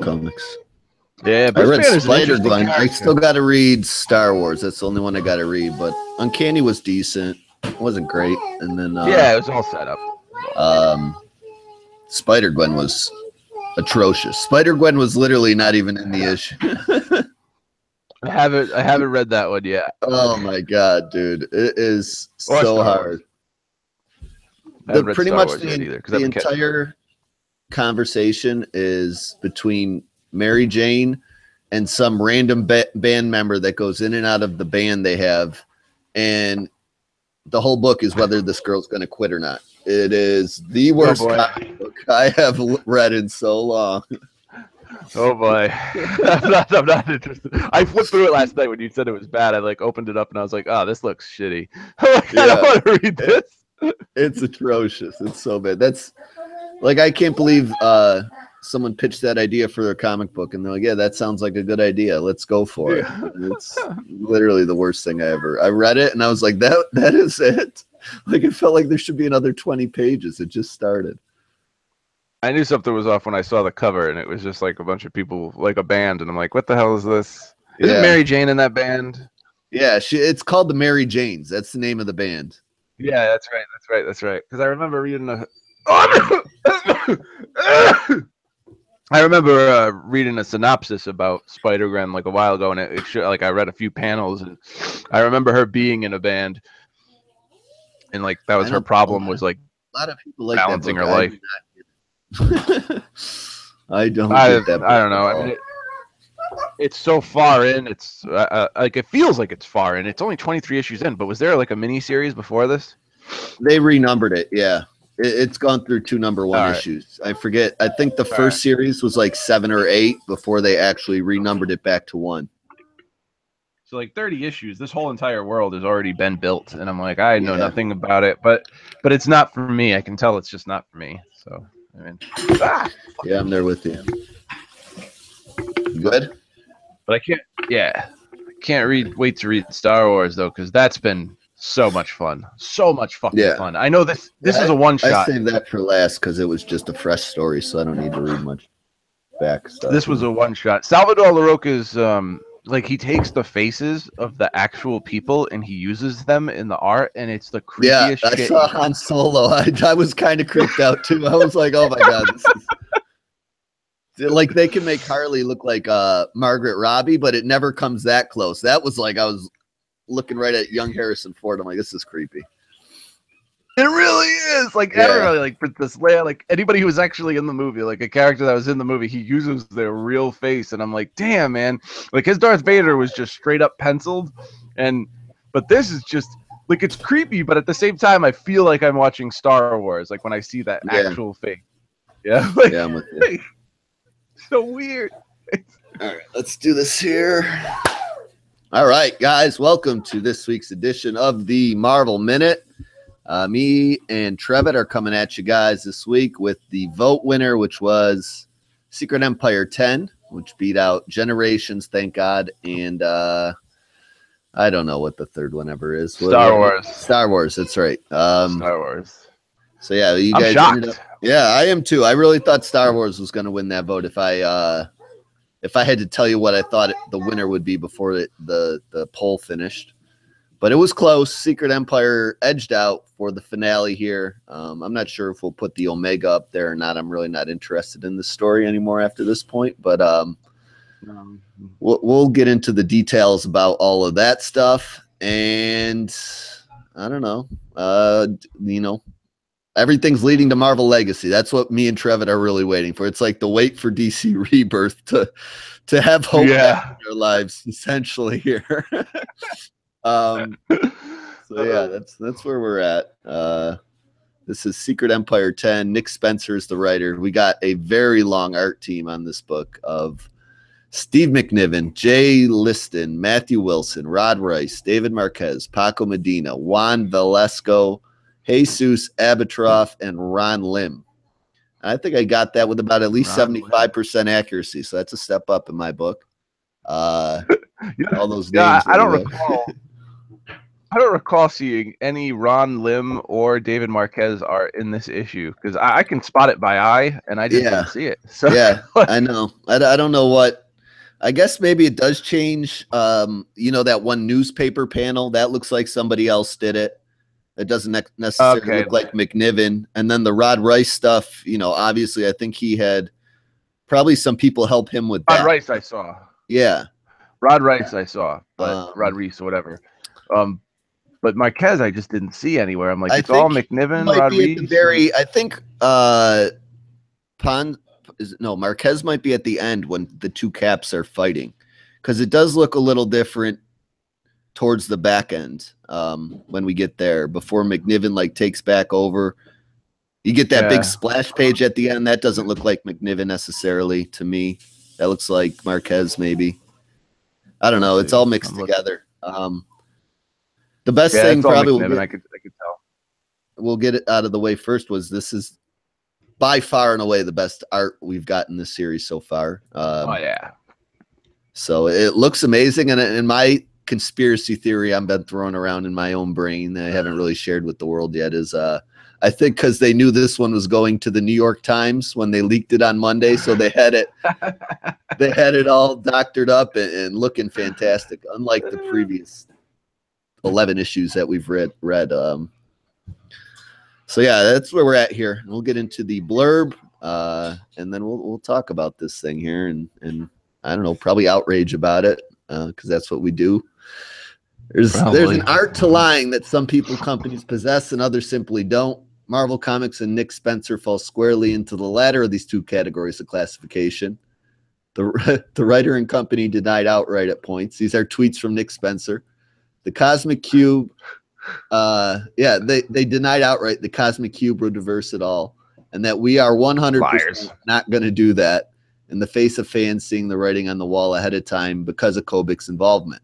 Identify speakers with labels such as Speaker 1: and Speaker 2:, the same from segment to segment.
Speaker 1: comics.
Speaker 2: Yeah,
Speaker 1: I
Speaker 2: Bruce
Speaker 1: read
Speaker 2: Banner's an
Speaker 1: Spider
Speaker 2: interesting
Speaker 1: Gwen. I
Speaker 2: character.
Speaker 1: still got to read Star Wars. That's the only one I got to read. But Uncanny was decent. It wasn't great. And then
Speaker 2: Yeah, it was all set up.
Speaker 1: Spider Gwen was atrocious. Spider Gwen was literally not even in the issue.
Speaker 2: I haven't read that one yet.
Speaker 1: Oh my god, dude! It is
Speaker 2: Or
Speaker 1: so
Speaker 2: Star
Speaker 1: hard.
Speaker 2: I haven't read
Speaker 1: Pretty
Speaker 2: Star
Speaker 1: much
Speaker 2: Wars yet either, 'cause
Speaker 1: the
Speaker 2: I've been catching
Speaker 1: entire conversation is between Mary Jane and some random band member that goes in and out of the band they have, and the whole book is whether this girl's going to quit or not. It is the worst comic book I have read in so long.
Speaker 2: Oh boy, I'm not interested. I flipped through it last night when you said it was bad. I opened it up and I was like, oh, this looks shitty. I don't want to read this.
Speaker 1: It's atrocious. It's so bad. That's like, I can't believe someone pitched that idea for their comic book and they're like, yeah, that sounds like a good idea. Let's go for it. It's literally the worst thing I read it and I was like, that is it. Like, it felt like there should be another 20 pages. It just started.
Speaker 2: I knew something was off when I saw the cover, and it was just like a bunch of people, like a band, and I'm like, what the hell is this? Isn't Mary Jane in that band?
Speaker 1: Yeah, it's called the Mary Janes. That's the name of the band.
Speaker 2: Yeah, that's right. Because I remember reading reading a synopsis about Spider-Gwen like a while ago, and it like I read a few panels, and I remember her being in a band, and like that was her problem, was like
Speaker 1: a lot of people like
Speaker 2: balancing her life.
Speaker 1: I don't
Speaker 2: know. I mean, it's so far in. It's like it feels like it's far in. It's only 23 issues in, but was there like a mini series before this?
Speaker 1: They renumbered it. Yeah, it's gone through 2 number 1 issues. I forget. I think the first series was like 7 or 8 before they actually renumbered it back to 1.
Speaker 2: So like 30 issues. This whole entire world has already been built, and I'm like, I know nothing about it, but it's not for me. I can tell it's just not for me. So. I mean,
Speaker 1: yeah, I'm there with you. Good,
Speaker 2: but I can't wait to read Star Wars though, because that's been so much fun, so much fucking fun. I know this is a one shot.
Speaker 1: I saved that for last because it was just a fresh story, so I don't need to read much back stuff.
Speaker 2: This was a one shot. Salvador Larroca's like, he takes the faces of the actual people and he uses them in the art, and it's the creepiest shit.
Speaker 1: I saw Han Solo. I was kind of creeped out too. I was like, oh my god, this is like, they can make Harley look like Margaret Robbie, but it never comes that close. That was like, I was looking right at young Harrison Ford. I'm like, this is creepy.
Speaker 2: It really is. Like, everybody, like Princess Leia, like anybody who was actually in the movie, like a character that was in the movie, he uses their real face, and I'm like, damn, man. Like, his Darth Vader was just straight up penciled, but this is just like, it's creepy, but at the same time, I feel like I'm watching Star Wars. Like when I see that actual face. Yeah. Like,
Speaker 1: yeah, I'm with you.
Speaker 2: So weird.
Speaker 1: All right, let's do this here. All right, guys, welcome to this week's edition of the Marvel Minute. Me and Trevitt are coming at you guys this week with the vote winner, which was Secret Empire 10, which beat out Generations, thank God, and I don't know what the third one ever is.
Speaker 2: Star Wars.
Speaker 1: Star Wars, that's right.
Speaker 2: Star Wars.
Speaker 1: So yeah, you guys ended up. Yeah, I am too. I really thought Star Wars was going to win that vote if I had to tell you what I thought the winner would be before the poll finished. But it was close. Secret Empire edged out for the finale here. I'm not sure if we'll put the Omega up there or not. I'm really not interested in the story anymore after this point. But we'll get into the details about all of that stuff. And I don't know. Everything's leading to Marvel Legacy. That's what me and Trevitt are really waiting for. It's like the wait for DC Rebirth to have hope in their lives, essentially here. So yeah, that's where we're at. This is Secret Empire 10. Nick Spencer is the writer. We got a very long art team on this book of Steve McNiven, Jay Liston, Matthew Wilson, Rod Rice, David Marquez, Paco Medina, Juan Velasco, Jesus Abatroff, and Ron Lim. I think I got that with about at least 75% accuracy, so that's a step up in my book. All those names.
Speaker 2: I don't recall. I don't recall seeing any Ron Lim or David Marquez art in this issue because I can spot it by eye, and I just don't see it. So
Speaker 1: yeah, I know. I don't know what. I guess maybe it does change. You know, that one newspaper panel that looks like somebody else did it. It doesn't necessarily look like McNiven. And then the Rod Rice stuff, you know, obviously I think he had probably some people help him with that.
Speaker 2: Rod Rice I saw.
Speaker 1: Yeah.
Speaker 2: Rod Rice I saw, but Rod Reese or whatever. But Marquez I just didn't see anywhere. I'm like, it's all McNiven, Rod Reese.
Speaker 1: I think Marquez might be at the end when the two Caps are fighting, because it does look a little different towards the back end when we get there, before McNiven like takes back over. You get that big splash page at the end. That doesn't look like McNiven necessarily to me. That looks like Marquez maybe. I don't know. It's all mixed together. The best thing probably
Speaker 2: I could tell.
Speaker 1: We'll get it out of the way first was this is by far and away the best art we've got in this series so far.
Speaker 2: Oh yeah.
Speaker 1: So it looks amazing, and in my conspiracy theory I've been throwing around in my own brain that I haven't really shared with the world yet is I think because they knew this one was going to the New York Times when they leaked it on Monday, so they had it all doctored up and looking fantastic, unlike the previous 11 issues that we've read. So yeah, that's where we're at here. We'll get into the blurb, and then we'll talk about this thing here, and I don't know, probably outrage about it, because that's what we do. There's an art to lying that some companies possess and others simply don't. Marvel Comics and Nick Spencer fall squarely into the latter of these two categories of classification. The writer and company denied outright at points. These are tweets from Nick Spencer. The Cosmic Cube, they denied outright the Cosmic Cube would reverse it all, and that we are 100% not going to do that in the face of fans seeing the writing on the wall ahead of time because of Kobik's involvement.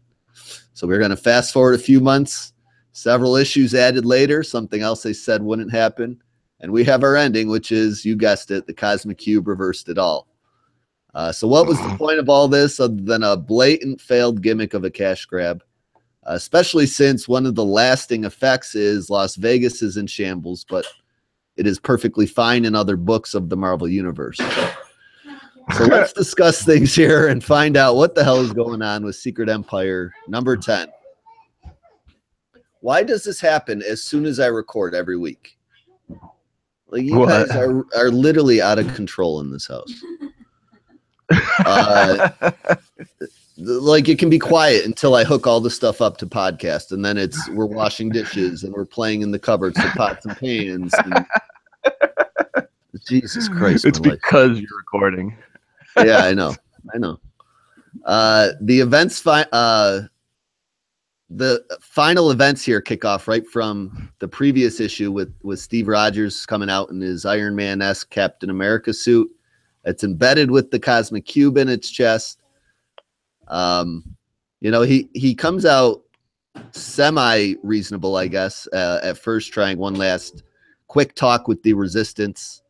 Speaker 1: So we're going to fast forward a few months, several issues added later, something else they said wouldn't happen, and we have our ending, which is, you guessed it, the Cosmic Cube reversed it all. So what was the point of all this other than a blatant failed gimmick of a cash grab? Especially since one of the lasting effects is Las Vegas is in shambles, but it is perfectly fine in other books of the Marvel Universe. So let's discuss things here and find out what the hell is going on with Secret Empire number 10. Why does this happen as soon as I record every week? Like, you guys are literally out of control in this house. Like, it can be quiet until I hook all the stuff up to podcast, and then we're washing dishes and we're playing in the cupboards with pots and pans. And, Jesus Christ!
Speaker 2: It's because you're recording.
Speaker 1: Yeah, I know. The final events here kick off right from the previous issue with Steve Rogers coming out in his Iron Man-esque Captain America suit. It's embedded with the Cosmic Cube in its chest. He comes out semi-reasonable, I guess, at first, trying one last quick talk with the Resistance,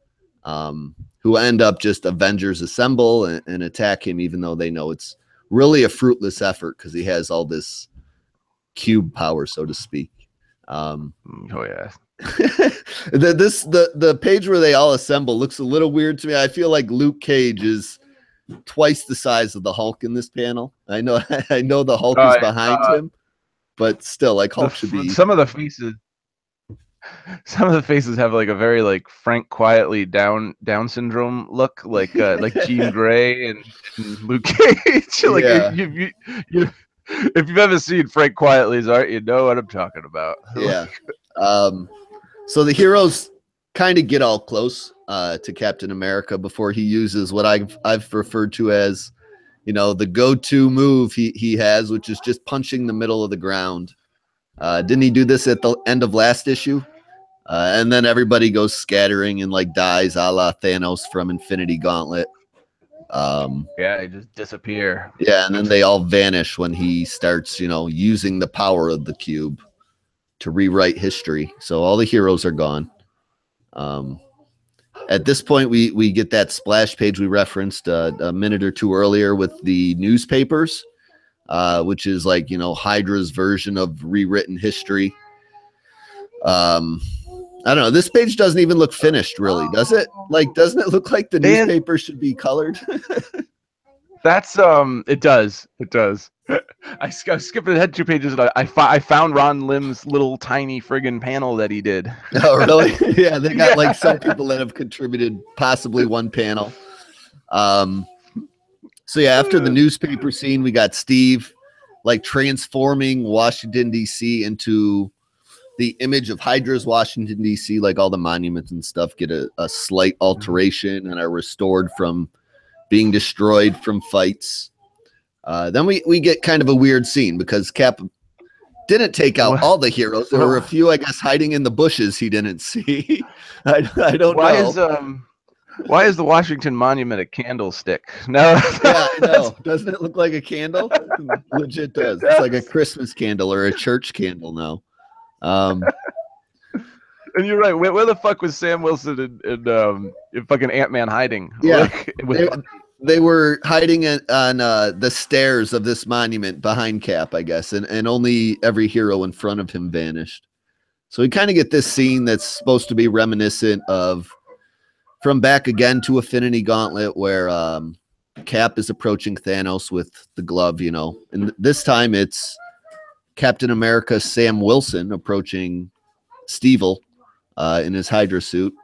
Speaker 1: who end up just Avengers assemble and attack him, even though they know it's really a fruitless effort because he has all this cube power, so to speak.
Speaker 2: Oh yeah.
Speaker 1: The page where they all assemble looks a little weird to me. I feel like Luke Cage is twice the size of the Hulk in this panel. I know the Hulk is behind him, but still, like, Hulk should be.
Speaker 2: Some of the faces have like a very like Frank Quietly Down syndrome look, like Jean Grey and Luke Cage. Like, if you've ever seen Frank Quietly's art, you know what I'm talking about.
Speaker 1: Yeah. So the heroes kind of get all close to Captain America before he uses what I've referred to as, the go-to move he has, which is just punching the middle of the ground. Didn't he do this at the end of last issue? And then everybody goes scattering and like dies, a la Thanos from Infinity Gauntlet.
Speaker 2: They just disappear.
Speaker 1: Yeah, and then they all vanish when he starts, using the power of the cube to rewrite history. So all the heroes are gone. At this point, we get that splash page we referenced a minute or two earlier with the newspapers. which is like, you know, Hydra's version of rewritten history. I don't know. This page doesn't even look finished, really, does it? Like, doesn't it look like the newspaper should be colored?
Speaker 2: That's it does. I skipped ahead 2 pages. And I found Ron Lim's little tiny friggin' panel that he did.
Speaker 1: Oh, really? Yeah, they got like some people that have contributed possibly one panel. So yeah, after the newspaper scene, we got Steve like transforming Washington, D.C. into the image of Hydra's Washington, D.C., like all the monuments and stuff get a slight alteration and are restored from being destroyed from fights. Then we get kind of a weird scene because Cap didn't take out all the heroes. There were a few, I guess, hiding in the bushes he didn't see. I don't know.
Speaker 2: Why is the Washington Monument a candlestick? No.
Speaker 1: Yeah, I know. Doesn't it look like a candle? Legit does. It's like a Christmas candle or a church candle now.
Speaker 2: And you're right. Where the fuck was Sam Wilson and fucking Ant-Man hiding?
Speaker 1: Yeah, they were hiding on the stairs of this monument behind Cap, I guess, and only every hero in front of him vanished. So we kind of get this scene that's supposed to be reminiscent of From Back Again to Infinity Gauntlet, where Cap is approaching Thanos with the glove, you know, and this time it's Captain America Sam Wilson approaching Steve-L in his Hydra suit.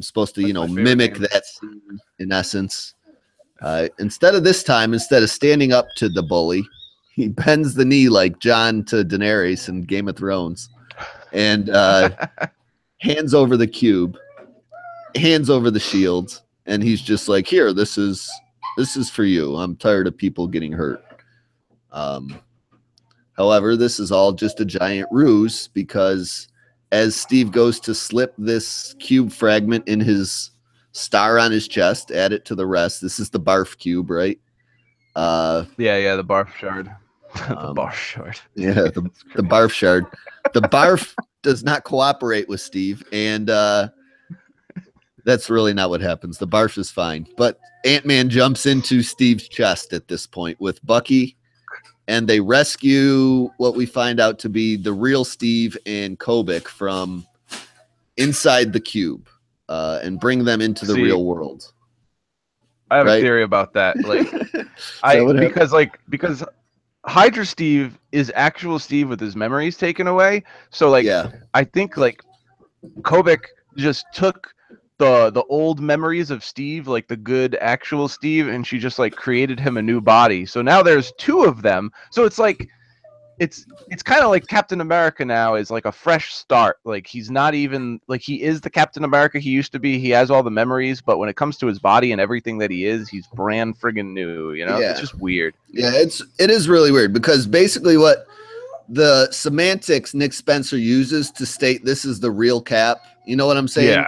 Speaker 1: Supposed to, you know, mimic that scene in essence. Instead of standing up to the bully, he bends the knee like Jon to Daenerys in Game of Thrones and hands over the cube, hands over the shields, and he's just like, here, this is for you. I'm tired of people getting hurt. However, this is all just a giant ruse because as Steve goes to slip this cube fragment in his star on his chest, add it to the rest. This is the barf cube, right?
Speaker 2: Yeah, the barf shard. The barf shard.
Speaker 1: Yeah, the barf shard. The barf does not cooperate with Steve, and that's really not what happens. The barf is fine. But Ant-Man jumps into Steve's chest at this point with Bucky, and they rescue what we find out to be the real Steve and Kobik from inside the cube and bring them into the real world.
Speaker 2: I have a theory about that. Like, because Hydra Steve is actual Steve with his memories taken away. So like, yeah. I think like Kobik just took the old memories of Steve, like the good actual Steve, and she just like created him a new body. So now there's 2 of them. So it's like it's kind of like Captain America now is like a fresh start. Like he's not even like he is the Captain America he used to be. He has all the memories, but when it comes to his body and everything that he is, he's brand friggin' new, you know? Yeah. It's just weird.
Speaker 1: Yeah, it is really weird because basically what the semantics Nick Spencer uses to state this is the real Cap, you know what I'm saying? Yeah.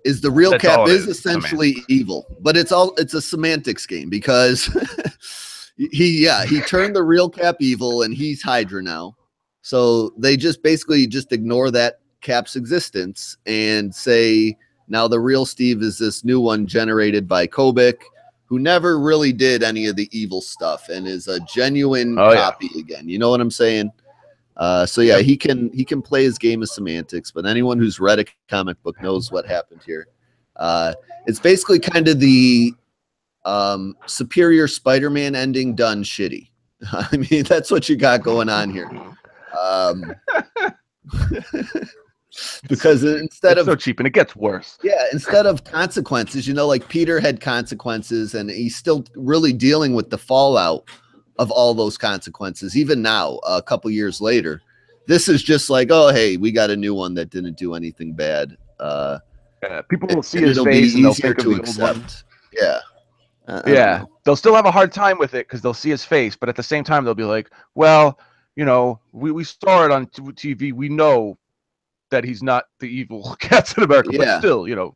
Speaker 1: Is the real Cap is essentially evil, but it's a semantics game because he turned the real Cap evil and he's Hydra now. So they just basically ignore that Cap's existence and say now the real Steve is this new one generated by Kobik, who never really did any of the evil stuff and is a genuine copy again. You know what I'm saying? So yeah, he can play his game of semantics, but anyone who's read a comic book knows what happened here. It's basically kind of the Superior Spider-Man ending done shitty. I mean, that's what you got going on here. Because instead of
Speaker 2: so cheap, and it gets worse.
Speaker 1: Yeah, instead of consequences, you know, like Peter had consequences, and he's still really dealing with the fallout of all those consequences, even now, a couple years later. This is just like, oh, hey, we got a new one that didn't do anything bad.
Speaker 2: People will see his face and they'll think of the old one.
Speaker 1: Yeah.
Speaker 2: Yeah. They'll still have a hard time with it because they'll see his face, but at the same time, they'll be like, well, you know, we saw it on TV. We know that he's not the evil Captain America, but still, you know,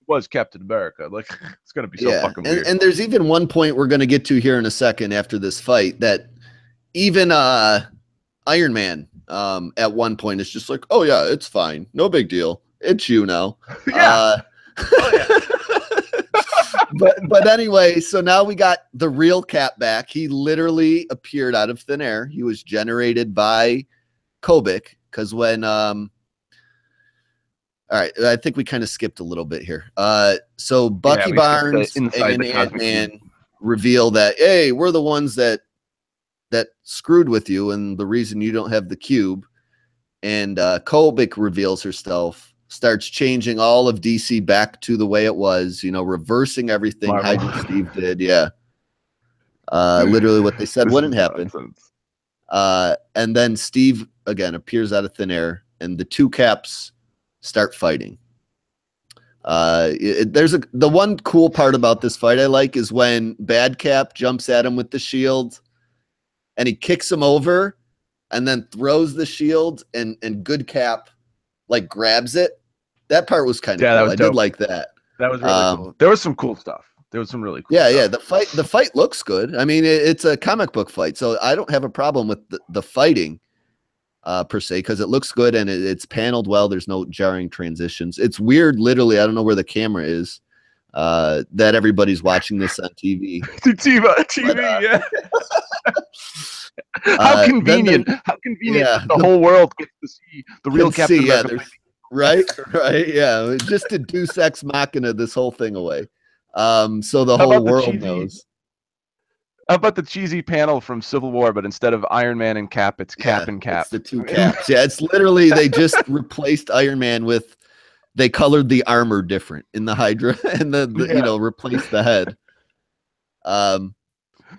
Speaker 2: was Captain America. Like, it's gonna be so fucking weird.
Speaker 1: And there's even one point we're gonna get to here in a second after this fight that even Iron Man at one point is just like, oh yeah, it's fine, no big deal, it's you now. but anyway, so now we got the real Cap back. He literally appeared out of thin air. He was generated by Kobik because when all right, I think we kind of skipped a little bit here. So Bucky Barnes and Ant-Man reveal that, hey, we're the ones that screwed with you and the reason you don't have the cube. And Kobik reveals herself, starts changing all of DC back to the way it was, reversing everything Hydra Steve did. Yeah. Literally what they said wouldn't happen. And then Steve again appears out of thin air and the two Caps start fighting. The one cool part about this fight I like is when Bad Cap jumps at him with the shield and he kicks him over and then throws the shield and Good Cap like grabs it. That part was kind of cool. I did like that.
Speaker 2: That was really cool. There was some cool stuff. There was some really cool stuff.
Speaker 1: Yeah. The fight looks good. I mean, it's a comic book fight, so I don't have a problem with the fighting per se, because it looks good and it's paneled well. There's no jarring transitions. It's weird, literally. I don't know where the camera is. That everybody's watching this on TV.
Speaker 2: TV, yeah. How convenient! How convenient! Yeah, the whole world gets to see the real Captain America.
Speaker 1: Right, yeah. Just to Deus Ex Machina this whole thing away. So the whole world knows.
Speaker 2: How about the cheesy panel from Civil War, but instead of Iron Man and Cap, it's Cap and Cap.
Speaker 1: It's the two Caps. Yeah, it's literally they just replaced Iron Man with. They colored the armor different in the Hydra and replaced the head.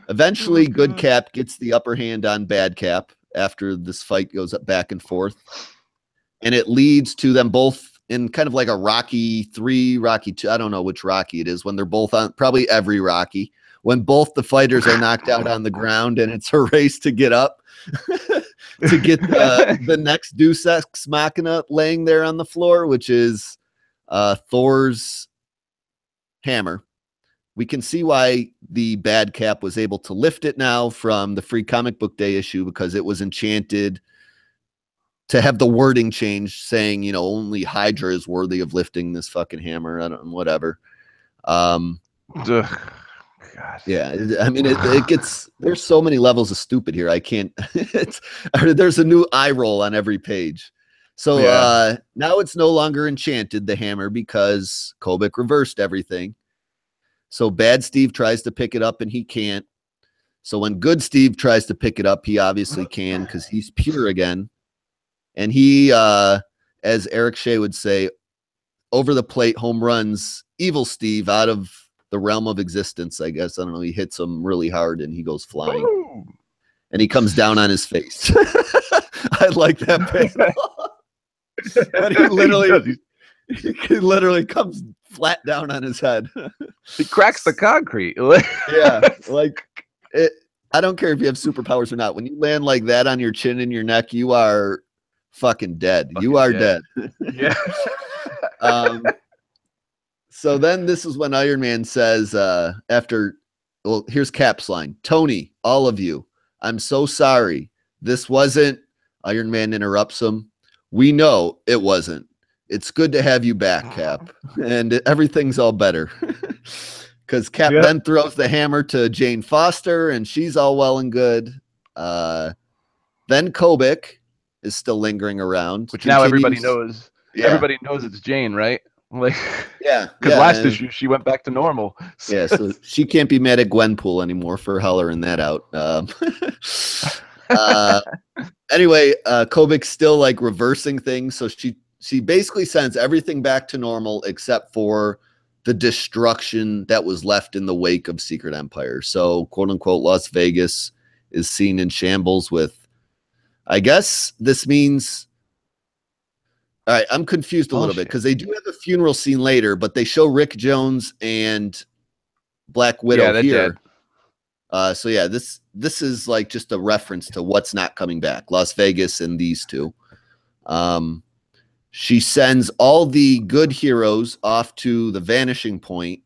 Speaker 1: Eventually, Good Cap gets the upper hand on Bad Cap after this fight goes up back and forth. And it leads to them both in kind of like a Rocky 3, Rocky 2. I don't know which Rocky it is when they're both on, probably every Rocky, when both the fighters are knocked out on the ground and it's a race to get up to get the next Deus Ex Machina laying there on the floor, which is Thor's hammer. We can see why the Bad Cap was able to lift it now from the Free Comic Book Day issue, because it was enchanted to have the wording changed saying, only Hydra is worthy of lifting this fucking hammer. I don't know, whatever. Yeah, I mean, it gets, there's so many levels of stupid here. I can't, there's a new eye roll on every page. So now it's no longer enchanted, the hammer, because Kobik reversed everything. So Bad Steve tries to pick it up and he can't. So when Good Steve tries to pick it up, he obviously can because he's pure again. And he, as Eric Shea would say, over the plate home runs Evil Steve out of the realm of existence, I guess. I don't know. He hits him really hard and he goes flying. Ooh. And he comes down on his face. I like that panel. And he literally comes flat down on his head.
Speaker 2: He cracks the concrete.
Speaker 1: Yeah, like it. I don't care if you have superpowers or not. When you land like that on your chin and your neck, you are fucking dead. You are dead.
Speaker 2: Yeah.
Speaker 1: So then this is when Iron Man says, here's Cap's line. Tony, all of you, I'm so sorry. This wasn't, Iron Man interrupts him. We know it wasn't. It's good to have you back, Cap. And everything's all better. Because Cap then throws the hammer to Jane Foster, and she's all well and good. Then Kobik is still lingering around.
Speaker 2: Which now everybody knows. Yeah. Everybody knows it's Jane, right? Like,
Speaker 1: yeah.
Speaker 2: Because last issue, she went back to normal.
Speaker 1: Yeah, so she can't be mad at Gwenpool anymore for hollering that out. Anyway, Kobik's still like reversing things. So she basically sends everything back to normal except for the destruction that was left in the wake of Secret Empire. So, quote unquote, Las Vegas is seen in shambles with, I guess this means, all right, I'm confused a little bit because they do have a funeral scene later, but they show Rick Jones and Black Widow here. So yeah, this is like just a reference to what's not coming back, Las Vegas and these two. She sends all the good heroes off to the vanishing point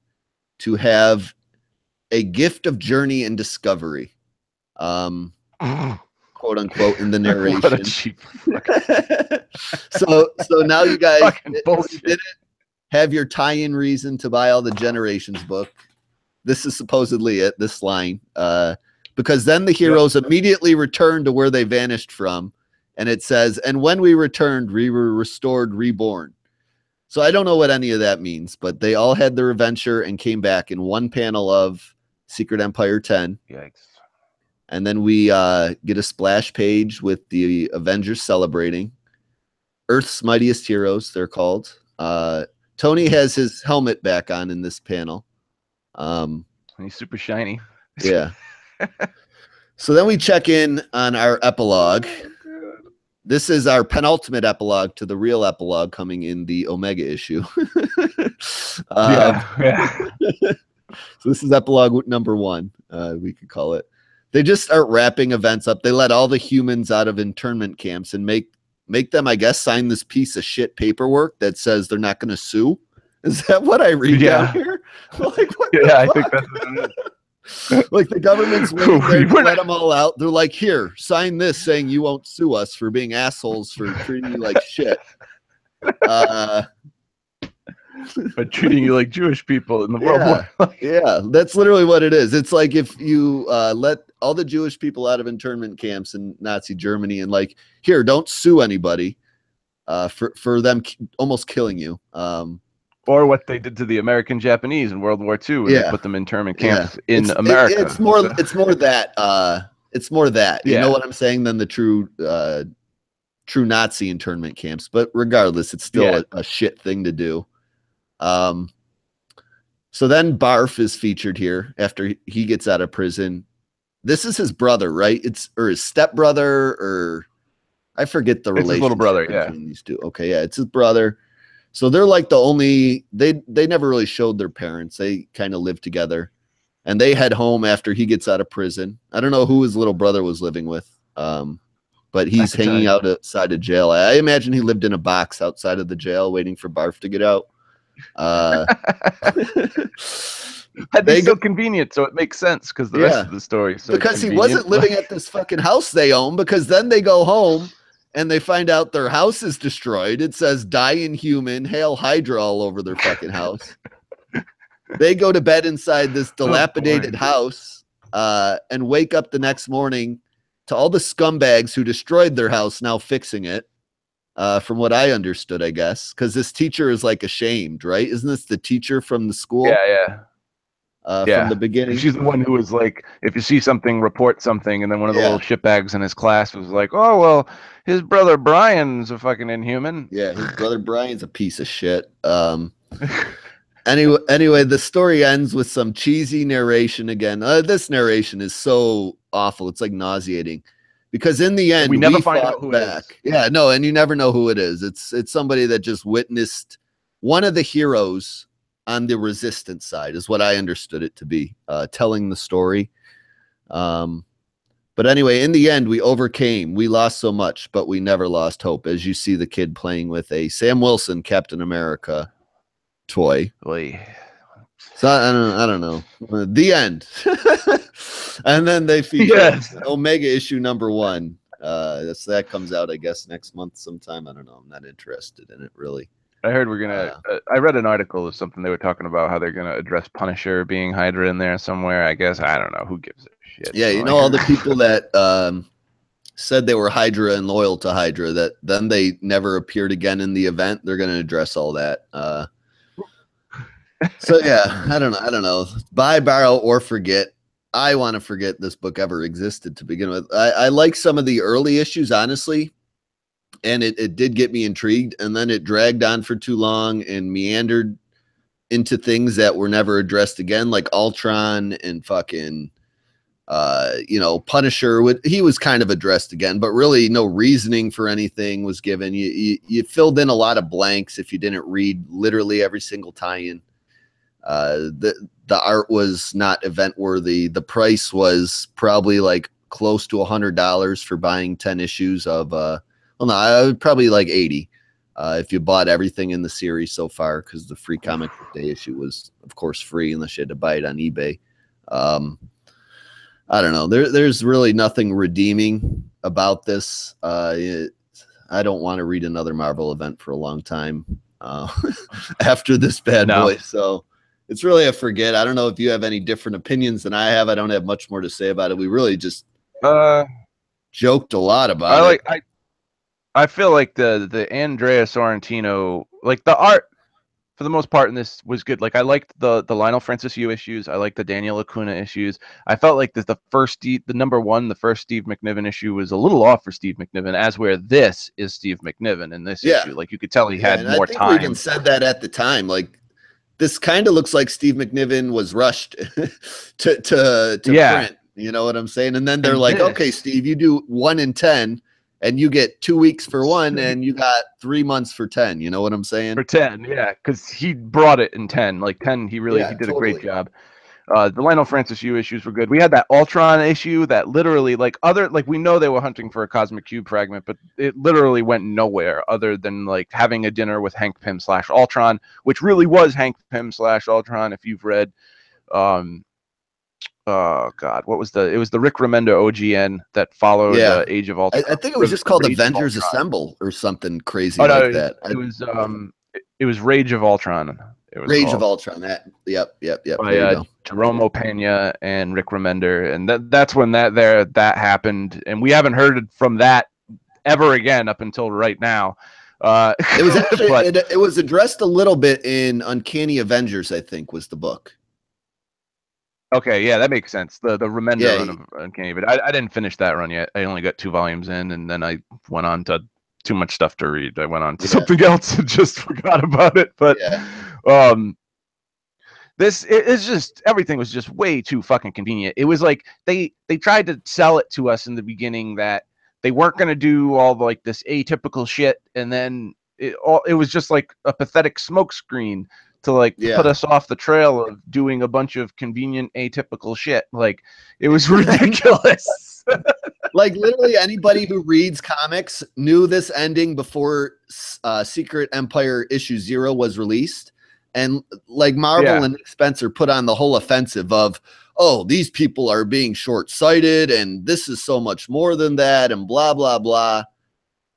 Speaker 1: to have a gift of journey and discovery. Quote unquote in the narration.
Speaker 2: What a cheap
Speaker 1: so now you guys didn't have your tie-in reason to buy all the Generations book. this is supposedly it, this line. Because then the heroes immediately returned to where they vanished from. And it says, and when we returned, we were restored, reborn. So I don't know what any of that means, but they all had their adventure and came back in one panel of Secret Empire 10.
Speaker 2: Yikes.
Speaker 1: And then we get a splash page with the Avengers celebrating. Earth's Mightiest Heroes, they're called. Tony has his helmet back on in this panel.
Speaker 2: He's super shiny.
Speaker 1: Yeah. So then we check in on our epilogue. This is our penultimate epilogue to the real epilogue coming in the Omega issue.
Speaker 2: Yeah.
Speaker 1: So this is epilogue number 1, we could call it. They just start wrapping events up. They let all the humans out of internment camps and make them, I guess, sign this piece of shit paperwork that says they're not going to sue. Is that what I read down here? Like, what
Speaker 2: I think that's what it is.
Speaker 1: Like the government's waiting there to let them all out. They're like, here, sign this saying you won't sue us for being assholes for treating you like shit.
Speaker 2: But treating you like Jewish people in the World War.
Speaker 1: Yeah, that's literally what it is. It's like if you let all the Jewish people out of internment camps in Nazi Germany and like, here, don't sue anybody for them almost killing you.
Speaker 2: Or what they did to the American Japanese in World War II, where they put them in internment camps in America.
Speaker 1: It's more that. It's more that. You know what I'm saying? Than the true Nazi internment camps. But regardless, it's still a shit thing to do. So then Barf is featured here after he gets out of prison. This is his brother, right? Or his stepbrother, or I forget the relationship.
Speaker 2: It's his little brother,
Speaker 1: between these two. Okay, yeah, it's his brother. So they're like the only, they never really showed their parents. They kind of live together, and they head home after he gets out of prison. I don't know who his little brother was living with, but he's hanging out outside of jail. I imagine he lived in a box outside of the jail waiting for Barf to get out.
Speaker 2: That'd be so convenient, so it makes sense because the rest of the story. So
Speaker 1: because he wasn't living at this fucking house they own, because then they go home and they find out their house is destroyed. It says "Die Inhuman, Hail Hydra" all over their fucking house. They go to bed inside this dilapidated house and wake up the next morning to all the scumbags who destroyed their house now fixing it. From what I understood, I guess, because this teacher is like ashamed, right? Isn't this the teacher from the school?
Speaker 2: Yeah.
Speaker 1: From the beginning.
Speaker 2: She's the one who was like, if you see something, report something. And then one of the little shitbags in his class was like, oh, well, his brother Brian's a fucking inhuman.
Speaker 1: Yeah, his brother Brian's a piece of shit. Anyway, the story ends with some cheesy narration again. This narration is so awful. It's like nauseating. Because in the end,
Speaker 2: we never find out who it is.
Speaker 1: Yeah, no, and you never know who it is. It's somebody that just witnessed one of the heroes on the resistance side, is what I understood it to be, telling the story. But anyway, in the end, we overcame. We lost so much, but we never lost hope. As you see the kid playing with a Sam Wilson Captain America toy. So I don't know. The end. And then they feature Omega issue number 1. So that comes out, I guess, next month sometime. I don't know. I'm not interested in it really.
Speaker 2: I heard we're gonna. I read an article of something they were talking about how they're gonna address Punisher being Hydra in there somewhere. I guess I don't know. Who gives a shit?
Speaker 1: Yeah, you know, all the people that said they were Hydra and loyal to Hydra, that then they never appeared again in the event. They're gonna address all that. So yeah, I don't know. Buy, borrow, or forget. I want to forget this book ever existed to begin with. I like some of the early issues, honestly, and it did get me intrigued, and then it dragged on for too long and meandered into things that were never addressed again, like Ultron and fucking, Punisher. He was kind of addressed again, but really no reasoning for anything was given. You filled in a lot of blanks if you didn't read literally every single tie-in. The art was not event worthy. The price was probably like close to $100 for buying 10 issues of probably like 80 if you bought everything in the series so far, because the free comic book day issue was of course free unless you had to buy it on eBay. I don't know. There's really nothing redeeming about this. I don't want to read another Marvel event for a long time after this bad boy. So it's really a forget. I don't know if you have any different opinions than I have. I don't have much more to say about it. We really just joked a lot about it.
Speaker 2: I feel like the Andrea Sorrentino, like the art for the most part in this was good. Like I liked the Lionel Francis Yu issues. I liked the Daniel Acuna issues. I felt like the first Steve McNiven issue was a little off for Steve McNiven, as where this is Steve McNiven in this issue. Like you could tell he had more time.
Speaker 1: We even said that at the time. Like this kind of looks like Steve McNiven was rushed to print. You know what I'm saying? And then they're like, okay, Steve, you do 1 in 10. And you get 2 weeks for 1, and you got 3 months for 10. You know what I'm saying?
Speaker 2: For 10, yeah, because he brought it in 10. Like 10, he did a great job. The Lionel Francis Yu issues were good. We had that Ultron issue that literally, we know they were hunting for a Cosmic Cube fragment, but it literally went nowhere other than like having a dinner with Hank Pym / Ultron, which really was Hank Pym / Ultron. If you've read, oh God, it was the Rick Remender OGN that followed Age of Ultron.
Speaker 1: I think it was just called Avengers Assemble or something crazy like that.
Speaker 2: It was Rage of Ultron.
Speaker 1: Rage of Ultron. Yep.
Speaker 2: By Jerome Opeña and Rick Remender, and that's when that happened, and we haven't heard from that ever again up until right now.
Speaker 1: It was actually it was addressed a little bit in Uncanny Avengers, I think, was the book.
Speaker 2: Okay, yeah, that makes sense. The Remender run of Uncanny, but I didn't finish that run yet. I only got 2 volumes in, and then I went on to too much stuff to read. I went on to something else and just forgot about it. But it's just everything was just way too fucking convenient. It was like they tried to sell it to us in the beginning that they weren't gonna do all like this atypical shit, and then it was just like a pathetic smokescreen to like put us off the trail of doing a bunch of convenient atypical shit. Like it was ridiculous.
Speaker 1: Like literally anybody who reads comics knew this ending before Secret Empire issue 0 was released. And like Marvel and Nick Spencer put on the whole offensive of, oh, these people are being short-sighted and this is so much more than that and blah, blah, blah.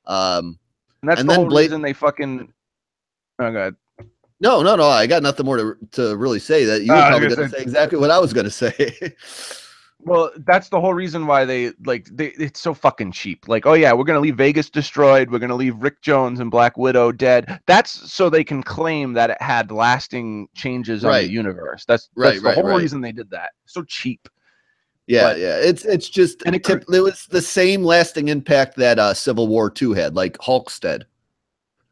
Speaker 2: And that's the whole reason they fucking... Oh, God.
Speaker 1: No. I got nothing more to really say. That you were probably going to say exactly what I was going to say.
Speaker 2: Well, that's the whole reason why it's so fucking cheap. Like, oh yeah, we're going to leave Vegas destroyed. We're going to leave Rick Jones and Black Widow dead. That's so they can claim that it had lasting changes on the universe. That's the whole reason they did that. So cheap.
Speaker 1: Yeah. It's just, it was the same lasting impact that Civil War 2 had, like Hulkstead.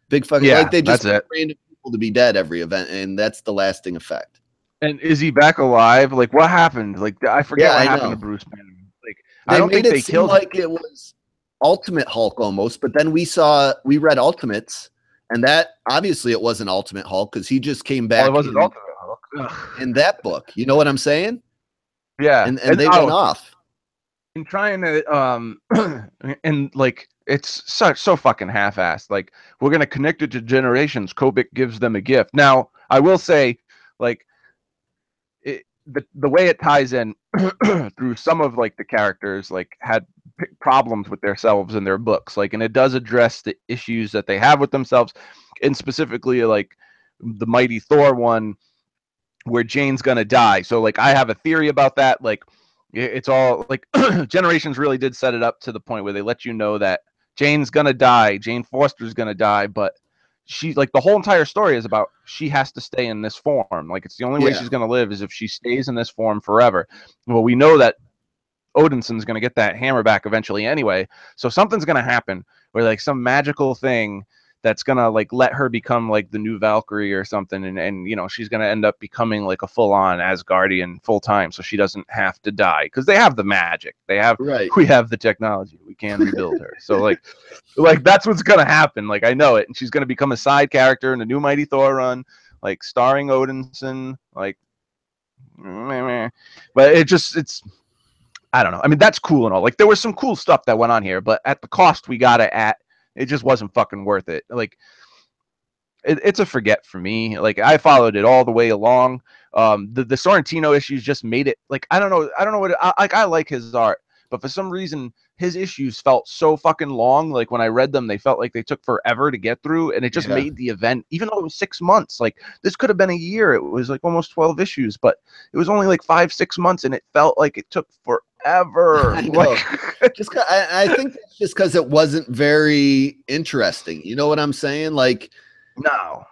Speaker 1: Big fucking, like they just random people to be dead every event, and that's the lasting effect.
Speaker 2: And is he back alive? Like, what happened? Like, I forget what happened to Bruce Banner. Like, I don't think they killed him.
Speaker 1: Like it was Ultimate Hulk almost, but then we read Ultimates, and that obviously it wasn't Ultimate Hulk because he just came back.
Speaker 2: It wasn't Ultimate Hulk
Speaker 1: in that book. You know what I'm saying?
Speaker 2: Yeah,
Speaker 1: and they went off.
Speaker 2: In trying to and like it's so fucking half-assed. Like we're gonna connect it to generations. Kobik gives them a gift. Now I will say, like. The way it ties in through some of like the characters like had problems with themselves in their books, like, and it does address the issues that they have with themselves, and specifically like the Mighty Thor one where Jane's gonna die. So like I have a theory about that. Like it's all like Generations really did set it up to the point where they let you know that Jane's gonna die, Jane Foster's gonna die, but she, like, the whole entire story is about she has to stay in this form. Like it's the only way she's going to live is if she stays in this form forever. Well, we know that Odinson's going to get that hammer back eventually anyway. So something's going to happen where like some magical thing that's going to like let her become like the new Valkyrie or something. And you know, she's going to end up becoming like a full on Asgardian full time. So she doesn't have to die because they have the magic. We have the technology. We can rebuild her. So like that's what's going to happen. Like I know it. And she's going to become a side character in a new Mighty Thor run, like starring Odinson, like, but it's, I don't know. I mean, that's cool and all. Like there was some cool stuff that went on here, but at the cost we got it at, it just wasn't fucking worth it. Like it's a forget for me. Like I followed it all the way along. The Sorrentino issues just made it like, I don't know what I like his art, but for some reason his issues felt so fucking long. Like when I read them, they felt like they took forever to get through, and it just made the event, even though it was 6 months, like this could have been a year. It was like almost 12 issues, but it was only like 5-6 months, and it felt like it took forever.
Speaker 1: I know. I think it's just because it wasn't very interesting. You know what I'm saying? Like,
Speaker 2: no.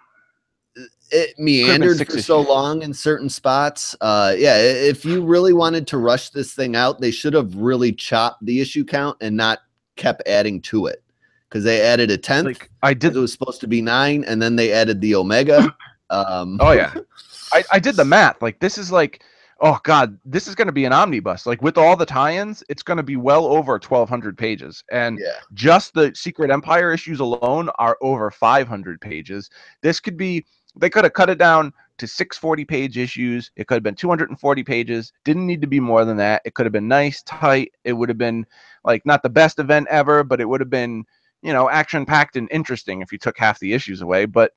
Speaker 1: It meandered for so long in certain spots. Yeah, if you really wanted to rush this thing out, they should have really chopped the issue count and not kept adding to it, because they added a 10th.
Speaker 2: Like I did,
Speaker 1: it was supposed to be 9, and then they added the Omega.
Speaker 2: Oh yeah, I did the math. Like this is like, oh god, this is going to be an omnibus. Like with all the tie-ins, it's going to be well over 1,200 pages, and just the Secret Empire issues alone are over 500 pages. This could be. They could have cut it down to 640-page issues. It could have been 240 pages. Didn't need to be more than that. It could have been nice, tight. It would have been like not the best event ever, but it would have been, you know, action-packed and interesting if you took half the issues away. But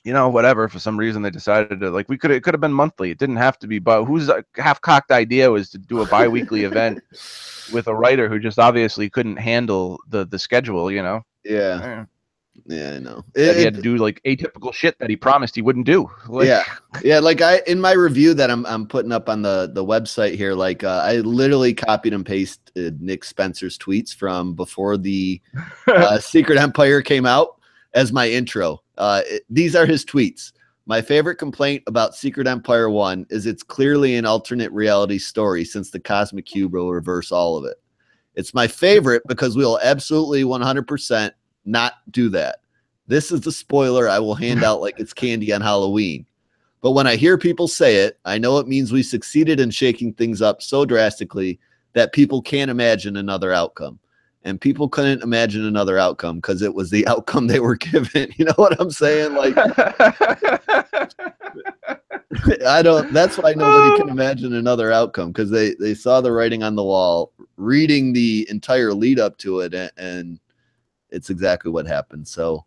Speaker 2: you know, whatever. For some reason, they decided to like it could have been monthly. It didn't have to be. But whose half-cocked idea was to do a bi-weekly event with a writer who just obviously couldn't handle the schedule? You know.
Speaker 1: Yeah. Yeah, I know.
Speaker 2: He had to do like atypical shit that he promised he wouldn't do. Like,
Speaker 1: yeah. Like in my review that I'm putting up on the website here, like I literally copied and pasted Nick Spencer's tweets from before the Secret Empire came out as my intro. These are his tweets. My favorite complaint about Secret Empire 1 is it's clearly an alternate reality story, since the Cosmic Cube will reverse all of it. It's my favorite because we will absolutely 100% not do that. This is the spoiler I will hand out like it's candy on Halloween. But when I hear people say it, I know it means we succeeded in shaking things up so drastically that people can't imagine another outcome. And people couldn't imagine another outcome because it was the outcome they were given. You know what I'm saying? Like, that's why nobody can imagine another outcome, because they saw the writing on the wall, reading the entire lead up to it, and it's exactly what happened. So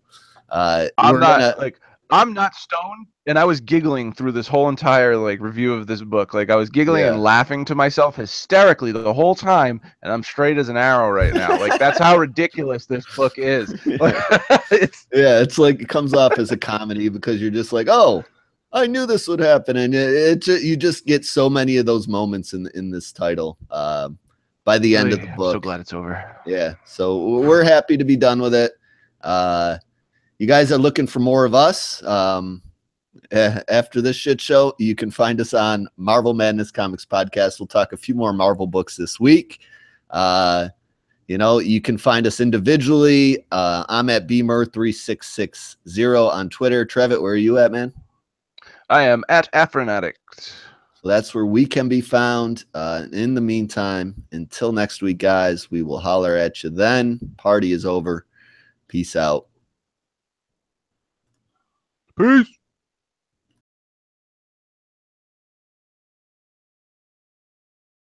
Speaker 2: I'm not stoned, and I was giggling through this whole entire like review of this book. Like I was giggling and laughing to myself hysterically the whole time, and I'm straight as an arrow right now. Like that's how ridiculous this book is.
Speaker 1: It's like it comes off as a comedy because you're just like, oh, I knew this would happen, and you just get so many of those moments in this title. By the end of the book.
Speaker 2: I'm so glad it's over.
Speaker 1: Yeah. So we're happy to be done with it. You guys are looking for more of us. After this shit show, you can find us on Marvel Madness Comics Podcast. We'll talk a few more Marvel books this week. You know, you can find us individually. I'm at Beamer3660 on Twitter. Trevitt, where are you at, man?
Speaker 2: I am at Afronatic.
Speaker 1: So that's where we can be found. In the meantime, until next week, guys, we will holler at you then. Party is over. Peace out.
Speaker 2: Peace.